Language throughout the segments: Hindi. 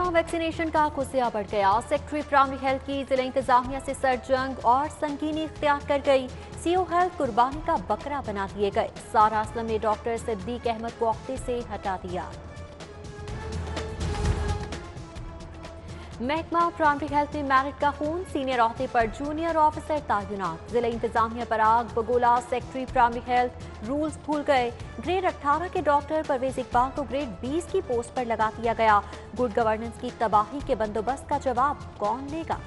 वैक्सीनेशन का खुसिया बढ़ गया। सेक्रेटरी प्राइमरी हेल्थ की जिला इंतजामिया से सरजंग और संगीनी इख्तियार कर गई। सीओ हेल्थ कुर्बानी का बकरा बना दिए गए। सारा असलम ने डॉक्टर सिद्दीक अहमद को ओहदे से हटा दिया। महकमा प्राइमरी हेल्थ में मेरिट का खून, सीनियर ओहदे पर जूनियर ऑफिसर तैनात। जिला इंतजामिया पर आग Bagola. Secretary primary health rules भूल गए। ग्रेड 18 के डॉक्टर परवेज इकबाल को ग्रेड 20 की पोस्ट पर लगा दिया गया। गुड गवर्नेंस की तबाही के बंदोबस्त का जवाब कौन लेगा?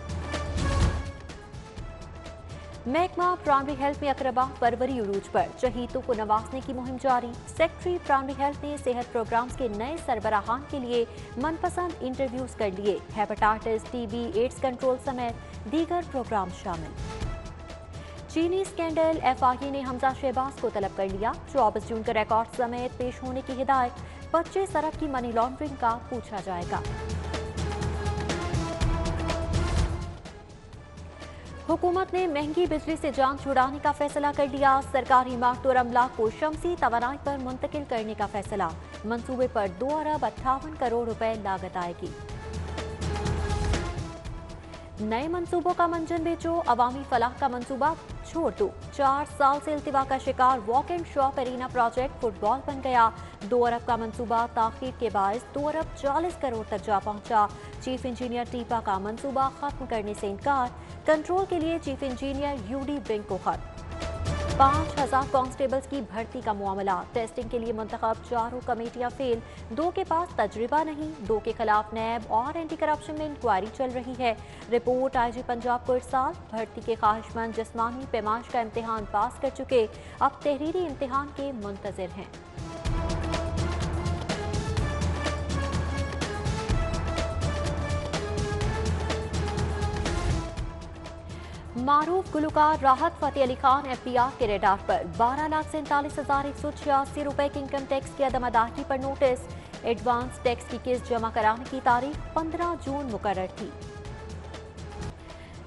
महकमा प्राइमरी हेल्थ में अकरबा परवरी उरूज पर शहीदों को नवाजने की मुहिम जारी। सेक्रेटरी प्राइमरी हेल्थ ने सेहत प्रोग्राम्स के नए सरबराहान के लिए मनपसंद इंटरव्यूज कर लिए। हेपेटाइटिस, टीबी, एड्स कंट्रोल समेत दीगर प्रोग्राम शामिल। चीनी स्कैंडल, FIA ने हमजा शहबाज को तलब कर लिया। 24 जून का रिकॉर्ड समेत पेश होने की हिदायत। 25 अरब की मनी लॉन्ड्रिंग का पूछा जाएगा। हुकूमत ने महंगी बिजली से जान छुड़ाने का फैसला कर लिया। सरकारी इमारतों और अमला को शमसी तवानाई पर मुंतकिल करने का फैसला। मंसूबे पर 2 अरब 58 करोड़ रुपए लागत आएगी। नए मंसूबों का मंजन बेचो, अवामी फलाह का मंसूबा छोड़ दो। 4 साल से इल्तिवा का शिकार walk and shop arena project football बन गया। 2 अरब का मंसूबा ताखीर के बायस 2 अरब 40 करोड़ तक जा पहुंचा। चीफ इंजीनियर टीपा का मंसूबा खत्म करने से इनकार। कंट्रोल के लिए चीफ इंजीनियर UD बैंक को खत। 5000 कांस्टेबल्स की भर्ती का मामला। टेस्टिंग के लिए मुंतखब 4 कमेटियां फेल। 2 के पास तजुर्बा नहीं। 2 के खिलाफ नैब और एंटी करप्शन में इंक्वायरी चल रही है। रिपोर्ट IG पंजाब को इरसाल। भर्ती के ख्वाहिशमंद जिस्मानी पैमाइश का इम्तिहान पास कर चुके, अब तहरीरी इम्तिहान के मुंतजिर हैं। मारूफ गुलकार राहत फतेह अली खान FBR के रेडार पर। 12,47,186 रुपए के इनकम टैक्स की अदम अदायगी पर नोटिस। एडवांस टैक्स की किस्त जमा कराने की तारीख 15 जून मुकर्रर थी।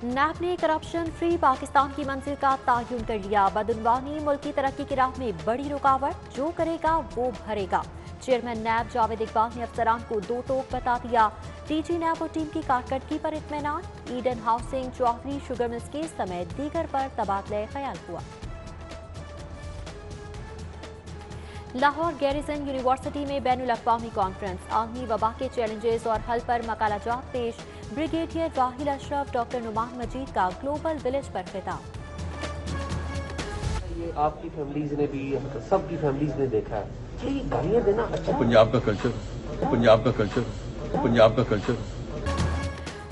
नैब ने करप्शन फ्री पाकिस्तान की मंजिल का तयन कर लिया। बदउनवानी मुल्क की तरक्की की राह में बड़ी रुकावट, जो करेगा वो भरेगा। चेयरमैन नैब जावेद इकबाल ने अफसरान को 2 टोक बता दिया। DG नैब और टीम की कारकर्दगी पर इत्मीनान। Eden housing, Chaudhry sugar mills case समेत दीगर पर तबादला ख्याल हुआ। लाहौर गैरिसन यूनिवर्सिटी में बैनुल अक़वामी कॉन्फ्रेंस। आलमी वबा के चैलेंजेस और हल पर मकालाजात पेश। ब्रिगेडियर वाहिल अशरफ, डॉक्टर नुमान मजीद का ग्लोबल विलेज पर खिताब। ये आपकी फैमिलीज ने भी, सबकी फैमिलीज ने देखा है कि गालियां देना अच्छा। पंजाब का कल्चर, पंजाब का कल्चर, पंजाब का कल्चर।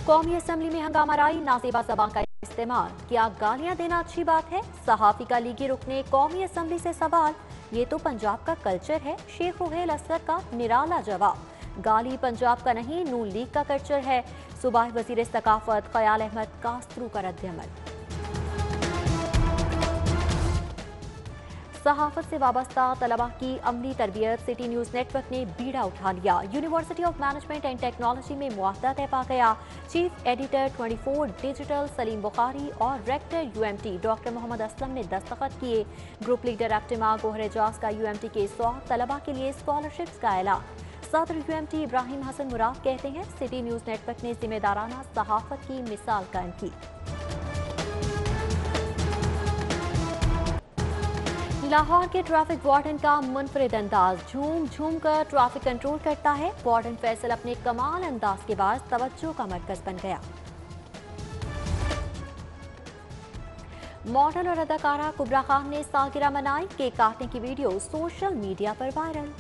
कौमी असम्बली में हंगामा राई, नाजेबा ज़बान का इस्तेमाल। क्या गालियां देना अच्छी बात है? सहाफी का लीगी रुकने कौमी असम्बली से सवाल। ये तो पंजाब का कल्चर है। शेख रुहेल असगर का निराला जवाब। गाली पंजाब का नहीं, नून लीग का कल्चर है। सूबाई वजीर सकाफत ख्याल अहमद कास्तरू का रद्द-ए-अमल। सहाफत से वाबस्ता तलबा की अमली तरबियत सिटी न्यूज़ नेटवर्क ने बीड़ा उठा लिया। University of management and technology में मुआहदा तय पा गया। Chief editor 24 digital Saleem Bukhari और rector UMT doctor Mohammad Aslam ने दस्तखत किए। ग्रुप लीडर एक्टिमा गोहर एजाज का UMT के 100 तलबा के लिए स्कॉलरशिप्स का ऐलान। सदर UMT इब्राहिम हसन मुराद कहते हैं, सिटी न्यूज़ नेटवर्क ने जिम्मेदाराना सहाफत की मिसाल कायम की। लाहौर के ट्रैफिक वार्डन का मुनफरिद अंदाज। झूम झूम कर ट्रैफिक कंट्रोल करता है। वार्डन फैसल अपने कमाल अंदाज के बाद तवज्जो का मरकज बन गया। मॉडल और अदाकारा कुबरा खान ने सालगिरह मनाई। केक काटने की वीडियो सोशल मीडिया पर वायरल।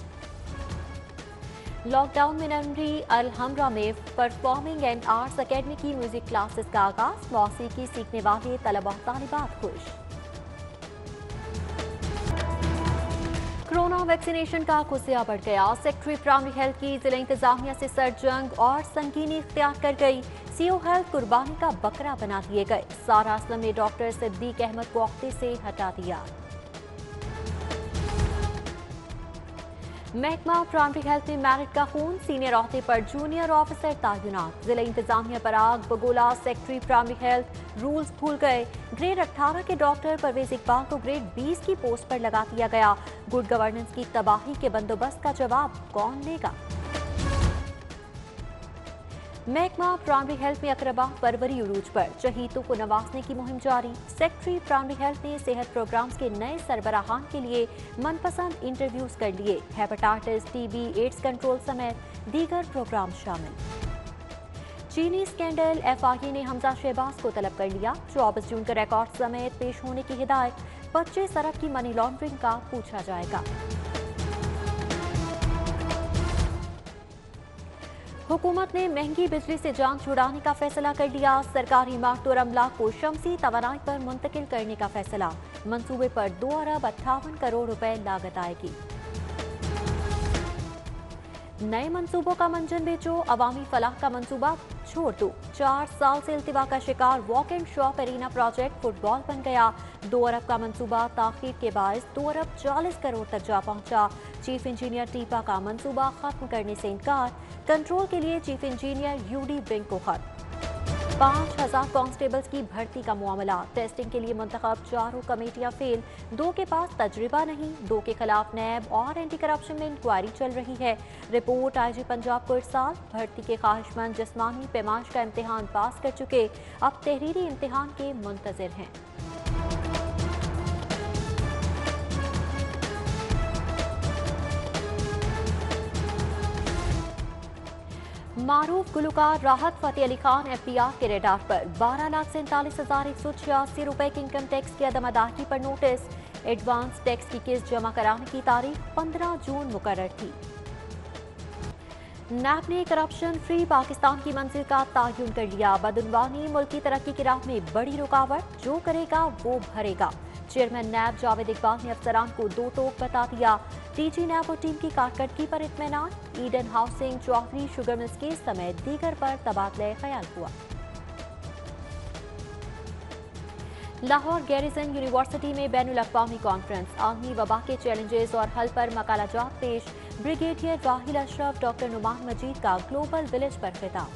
लॉकडाउन में नमरी अल-हमरा में परफॉर्मिंग एंड आर्ट्स अकेडमी की म्यूजिक क्लासेस का आगाज। मौसीकी सीखने वाले तलबा तालिबात खुश। कोरोना वैक्सीनेशन का खुसिया बढ़ गया। सेक्रेटरी प्राइमरी हेल्थ की जिला इंतजामिया से सरजंग और संगीनी इख्तियार कर गई। सीओ हेल्थ कुर्बानी का बकरा बना दिए गए। सारा असलम ने डॉक्टर सिद्दीक अहमद को ओहदे से हटा दिया। महकमा प्राइमरी हेल्थ में मेरिट का खून, सीनियर ओहदे पर जूनियर ऑफिसर तैनात। जिला इंतजामिया पर आग Bagola. Secretary primary health rules भूल गए। ग्रेड 18 के डॉक्टर परवेज इकबाल को ग्रेड 20 की पोस्ट पर लगा दिया गया। गुड गवर्नेंस की तबाही के बंदोबस्त का जवाब कौन लेगा? महकमा प्राइमरी हेल्थ में अकरबा फरवरी उरूज पर शहीदों को नवाजने की मुहिम जारी। सेक्रेटरी प्राइमरी हेल्थ ने सेहत प्रोग्राम्स के नए सरबराहान के लिए मनपसंद इंटरव्यूज कर लिए। हेपेटाइटिस, टीबी, एड्स कंट्रोल समेत दीगर प्रोग्राम शामिल। चीनी स्कैंडल, FIA ने हमजा शहबाज को तलब कर लिया। 24 जून का रिकॉर्ड समेत पेश होने की हिदायत। 25 अरब की मनी लॉन्ड्रिंग का पूछा जाएगा। हुकूमत ने महंगी बिजली से जान छुड़ाने का फैसला कर लिया। सरकारी इमारतों और अमला को शमसी तवानाई पर मुंतकिल करने का फैसला। मंसूबे पर 2 अरब 58 करोड़ रुपए लागत आएगी। नए मंसूबों का मंजन बेचो, अवामी फलाह का मंसूबा छोड़ दो। 4 साल से इल्तिवा का शिकार walk and shop arena project football बन गया। 2 अरब का मंसूबा ताखीर के बायस 2 अरब 40 करोड़ तक जा पहुंचा। चीफ इंजीनियर टीपा का मंसूबा खत्म करने से इनकार। कंट्रोल के लिए चीफ इंजीनियर UD विंग को खत। 5000 कांस्टेबल्स की भर्ती का मामला। टेस्टिंग के लिए मुंतखब 4 कमेटियां फेल। 2 के पास तजुर्बा नहीं। 2 के खिलाफ नैब और एंटी करप्शन में इंक्वायरी चल रही है। रिपोर्ट IG पंजाब को इरसाल। भर्ती के ख्वाहिशमंद जिस्मानी पैमाइश का इम्तिहान पास कर चुके, अब तहरीरी इम्तिहान के मुंतजिर हैं। मारूफ गुलकार राहत फतेह अली खान FBR के रेडार पर। 12,47,186 रुपए के इनकम टैक्स की अदम अदायगी पर नोटिस। एडवांस टैक्स की किस्त जमा कराने की तारीख 15 जून मुकर्रर थी। नैब ने करप्शन फ्री पाकिस्तान की मंजिल का तयन कर लिया। बदउनवानी मुल्क की तरक्की की राह में बड़ी रुकावट, जो करेगा वो भरेगा। चेयरमैन नैब जावेद इकबाल ने अफसरान को 2 टोक बता दिया। DG नैब और टीम की कारकर्दगी पर इत्मीनान। Eden housing, Chaudhry sugar mills case समेत दीगर पर तबादला ख्याल हुआ। लाहौर गैरिसन यूनिवर्सिटी में बैनुल अक़वामी कॉन्फ्रेंस। आलमी वबा के चैलेंजेस और हल पर मकालाजात पेश। ब्रिगेडियर वाहिल अशरफ, डॉक्टर नुमान मजीद का ग्लोबल विलेज पर खिताब।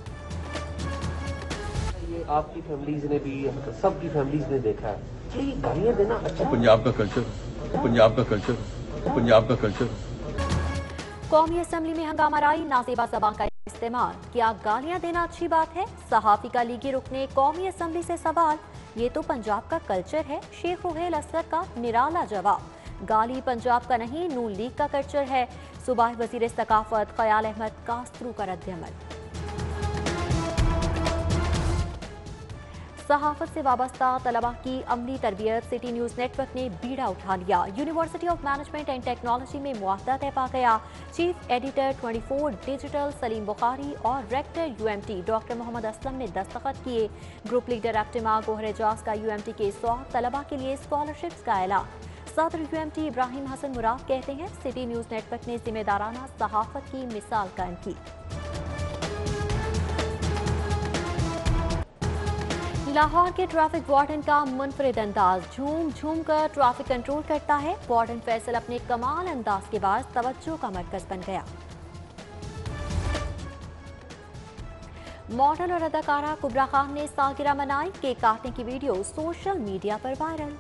ये आपकी फैमिलीज ने भी, सबकी फैमिलीज ने देखा है कि गालियां देना अच्छा। पंजाब का कल्चर, पंजाब का कल्चर, पंजाब का कल्चर। कौमी असम्बली में हंगामा राई, नाजेबा ज़बान का इस्तेमाल। क्या गालियां देना अच्छी बात है? सहाफी का लीगी रुकने कौमी असम्बली से सवाल। ये तो पंजाब का कल्चर है। शेख रुहेल असगर का निराला जवाब। गाली पंजाब का नहीं, नून लीग का कल्चर है। सूबाई वजीर सकाफत ख्याल अहमद कास्तरू का रद्द-ए-अमल। सहाफत से वाबस्ता तलबा की अमली तरबियत सिटी न्यूज़ नेटवर्क ने बीड़ा उठा लिया। University of management and technology में मुआहदा तय पा गया। Chief editor 24 digital Saleem Bukhari और rector UMT doctor Mohammad Aslam ने दस्तखत किए। ग्रुप लीडर एक्टिमा गोहर एजाज का UMT के 100 तलबा के लिए स्कॉलरशिप्स का ऐलान। सदर UMT इब्राहिम हसन मुराद कहते हैं, सिटी न्यूज़ नेटवर्क ने जिम्मेदाराना सहाफत की मिसाल कायम की। लाहौर के ट्रैफिक वार्डन का मुनफरिद अंदाज। झूम झूम कर ट्रैफिक कंट्रोल करता है। वार्डन फैसल अपने कमाल अंदाज के बाद तवज्जो का मरकज बन गया। मॉडल और अदाकारा कुबरा खान ने सालगिरह मनाई। केक काटने की वीडियो सोशल मीडिया पर वायरल।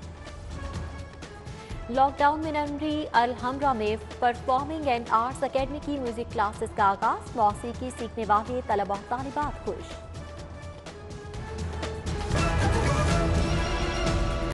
लॉकडाउन में नमरी अल-हमरा में परफॉर्मिंग एंड आर्ट्स अकेडमी की म्यूजिक क्लासेस का आगाज। मौसीकी सीखने वाले तलबा तालिबात खुश।